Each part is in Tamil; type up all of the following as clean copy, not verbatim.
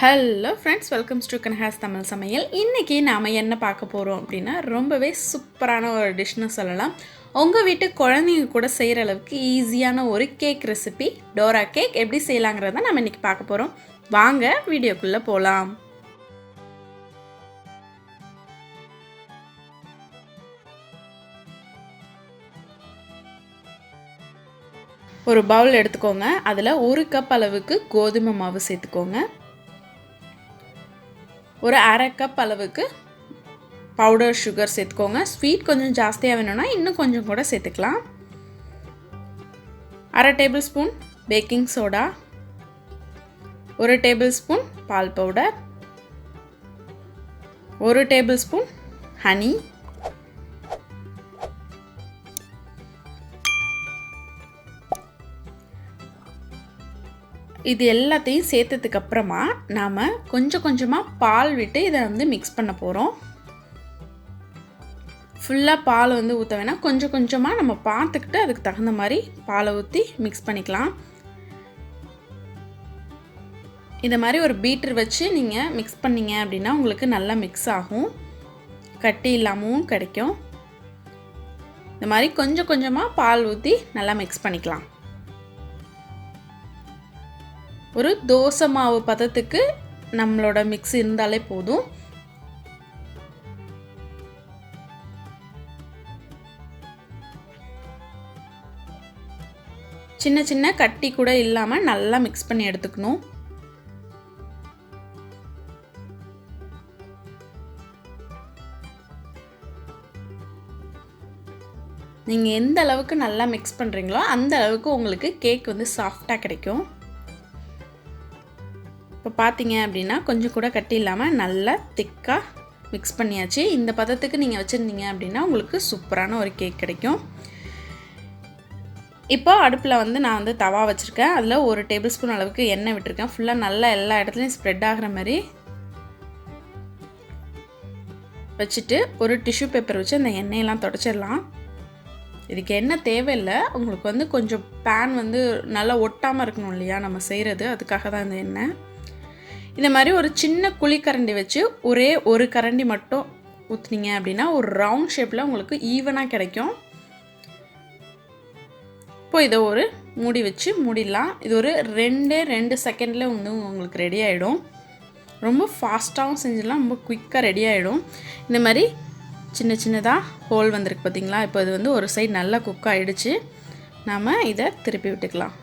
Hello friends, welcomes to Kanaka சமையல். இன்றைக்கி நாம் என்ன பார்க்க போகிறோம் அப்படின்னா, ரொம்பவே சூப்பரான ஒரு டிஷ்னு சொல்லலாம். உங்கள் வீட்டு குழந்தைங்க கூட செய்கிற அளவுக்கு ஈஸியான ஒரு கேக் ரெசிபி, டோரா கேக் எப்படி செய்யலாங்கிறத நம்ம இன்றைக்கி பார்க்க போகிறோம். வாங்க வீடியோக்குள்ளே போகலாம். ஒரு பவுல் எடுத்துக்கோங்க. அதில் 1 கப் அளவுக்கு கோதுமை மாவு சேர்த்துக்கோங்க. ஒரு அரை கப் அளவுக்கு பவுடர் சுகர் சேர்த்துக்கோங்க. ஸ்வீட் கொஞ்சம் ஜாஸ்தியாக வேணும்னா இன்னும் கொஞ்சம் கூட சேர்த்துக்கலாம். அரை tablespoon baking soda, 1 tablespoon பால் பவுடர், 1 டேபிள் ஸ்பூன் ஹனி, இது எல்லாத்தையும் சேர்த்ததுக்கு அப்புறமா நாம் கொஞ்சம் கொஞ்சமாக பால் விட்டு இதை மிக்ஸ் பண்ண போகிறோம். ஃபுல்லாக பால் ஊற்ற வேணாம், கொஞ்சம் கொஞ்சமாக நம்ம பார்த்துக்கிட்டு அதுக்கு தகுந்த மாதிரி பாலை ஊற்றி மிக்ஸ் பண்ணிக்கலாம். இந்த மாதிரி ஒரு பீட்டர் வச்சு நீங்கள் மிக்ஸ் பண்ணிங்க அப்படின்னா உங்களுக்கு நல்லா மிக்ஸ் ஆகும், கட்டி இல்லாமவும் கிடைக்கும். இந்த மாதிரி கொஞ்சம் கொஞ்சமாக பால் ஊற்றி நல்லா மிக்ஸ் பண்ணிக்கலாம். ஒரு தோசை மாவு பதத்துக்கு நம்மளோட மிக்ஸ் இருந்தாலே போதும். சின்ன சின்ன கட்டி கூட இல்லாமல் நல்லா மிக்ஸ் பண்ணி எடுத்துக்கணும். நீங்கள் எந்த அளவுக்கு நல்லா மிக்ஸ் பண்ணுறீங்களோ அந்த அளவுக்கு உங்களுக்கு கேக் சாஃப்டாக கிடைக்கும். இப்போ பார்த்தீங்க அப்படின்னா கொஞ்சம் கூட கட்டி இல்லாமல் நல்லா திக்காக மிக்ஸ் பண்ணியாச்சு. இந்த பதத்துக்கு நீங்கள் வச்சுருந்தீங்க அப்படின்னா உங்களுக்கு சூப்பரான ஒரு கேக் கிடைக்கும். இப்போ அடுப்பில் நான் தவா வச்சுருக்கேன். அதில் 1 டேபிள் ஸ்பூன் அளவுக்கு எண்ணெய் விட்டுருக்கேன். ஃபுல்லாக நல்லா எல்லா இடத்துலையும் ஸ்ப்ரெட் ஆகிற மாதிரி வச்சுட்டு ஒரு டிஷ்யூ பேப்பர் வச்சு அந்த எண்ணெயெல்லாம் தொடச்சிடலாம். இதுக்கு எண்ணெய் தேவையில்லை, உங்களுக்கு கொஞ்சம் பேன் நல்லா ஒட்டாமல் இருக்கணும் இல்லையா நம்ம செய்கிறது, அதுக்காக தான் இந்த எண்ணெய். இந்த மாதிரி ஒரு சின்ன குழிக்கரண்டி வச்சு ஒரே ஒரு கரண்டி மட்டும் ஊற்றுனீங்க அப்படின்னா ஒரு ரவுண்ட் ஷேப்பில் உங்களுக்கு ஈவனாக கிடைக்கும். இப்போ இதை ஒரு மூடி வச்சு மூடிடலாம். இது ஒரு 2 செகண்டில் உங்களுக்கு ரெடி ஆகிடும். ரொம்ப ஃபாஸ்ட்டாகவும் செஞ்சிடலாம், ரொம்ப குயிக்காக ரெடி ஆகிடும். இந்த மாதிரி சின்ன சின்னதாக ஹோல் வந்திருக்கு பார்த்திங்களா. இப்போ இது ஒரு சைடு நல்லா குக் ஆகிடுச்சு. நாம் இதை திருப்பி விட்டுக்கலாம்.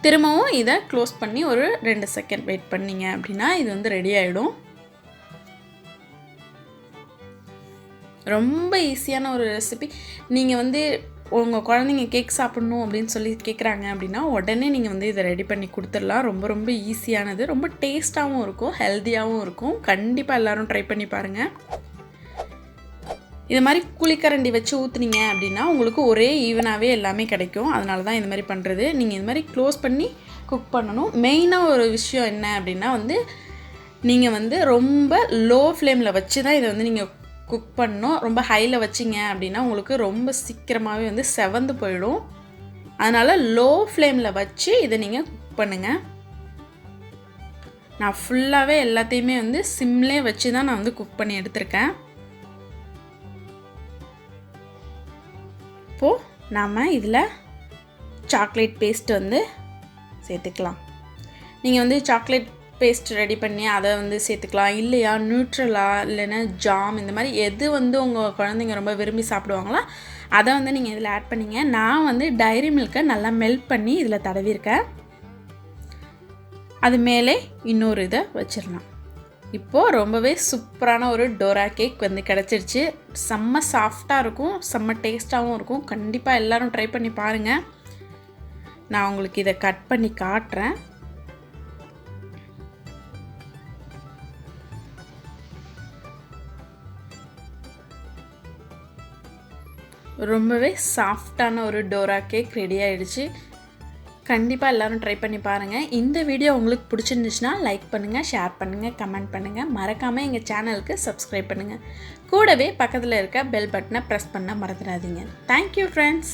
திரும்பவும் இதை க்ளோஸ் பண்ணி ஒரு 2 செகண்ட் வெயிட் பண்ணிங்க அப்படின்னா இது ரெடி ஆகிடும். ரொம்ப ஈஸியான ஒரு ரெசிபி. நீங்கள் உங்கள் குழந்தைங்க கேக் சாப்பிட்ணும் அப்படின்னு சொல்லி கேட்குறாங்க அப்படின்னா உடனே நீங்கள் இதை ரெடி பண்ணி கொடுத்துடலாம். ரொம்ப ரொம்ப ஈஸியானது, ரொம்ப டேஸ்ட்டாகவும் இருக்கும், ஹெல்த்தியாகவும் இருக்கும். கண்டிப்பாக எல்லோரும் ட்ரை பண்ணி பாருங்கள். இது மாதிரி குழிக்கரண்டி வச்சு ஊற்றுனீங்க அப்படின்னா உங்களுக்கு ஒரே ஈவனாகவே எல்லாமே கிடைக்கும். அதனால தான் இந்த மாதிரி பண்ணுறது. நீங்கள் இது மாதிரி க்ளோஸ் பண்ணி குக் பண்ணணும். மெயினாக ஒரு விஷயம் என்ன அப்படின்னா நீங்கள் ரொம்ப லோ ஃப்ளேமில் வச்சு தான் இதை நீங்கள் குக் பண்ணணும். ரொம்ப ஹையில் வச்சிங்க அப்படின்னா உங்களுக்கு ரொம்ப சீக்கிரமாகவே செவந்து போயிடும். அதனால் லோ ஃப்ளேமில் வச்சு இதை நீங்கள் குக் பண்ணுங்கள். நான் ஃபுல்லாகவே எல்லாத்தையுமே சிம்லே வச்சு தான் நான் குக் பண்ணி எடுத்திருக்கேன். இப்போது நாம் இதில் சாக்லேட் பேஸ்ட் சேர்த்துக்கலாம். நீங்கள் சாக்லேட் பேஸ்ட் ரெடி பண்ணி அதை சேர்த்துக்கலாம். இல்லையா நியூட்ரலா இல்லைன்னா ஜாம், இந்த மாதிரி எது உங்கள் குழந்தைங்க ரொம்ப விரும்பி சாப்பிடுவாங்களோ அதை நீங்கள் இதில் ஆட் பண்ணிங்க. நான் டைரி மில்கை நல்லா மெல்ட் பண்ணி இதில் தடவிருக்கேன். அது மேலே இன்னொரு இதை வச்சிடலாம். இப்போது ரொம்பவே சூப்பரான ஒரு டோரா கேக் கிடச்சிருச்சு. செம்ம சாஃப்டாக இருக்கும், செம்ம டேஸ்ட்டாகவும் இருக்கும். கண்டிப்பாக எல்லோரும் ட்ரை பண்ணி பாருங்கள். நான் உங்களுக்கு இதை கட் பண்ணி காட்டுறேன். ரொம்பவே சாஃப்டான ஒரு டோரா கேக் ரெடி ஆகிடுச்சு. கண்டிப்பாக எல்லோரும் ட்ரை பண்ணி பாருங்கள். இந்த வீடியோ உங்களுக்கு பிடிச்சிருந்துச்சுன்னா லைக் பண்ணுங்கள், ஷேர் பண்ணுங்கள், கமெண்ட் பண்ணுங்கள். மறக்காமல் எங்கள் சேனலுக்கு சப்ஸ்கிரைப் பண்ணுங்கள். கூடவே பக்கத்தில் இருக்க பெல் பட்டனை ப்ரெஸ் பண்ண மறந்துடாதீங்க. Thank you friends.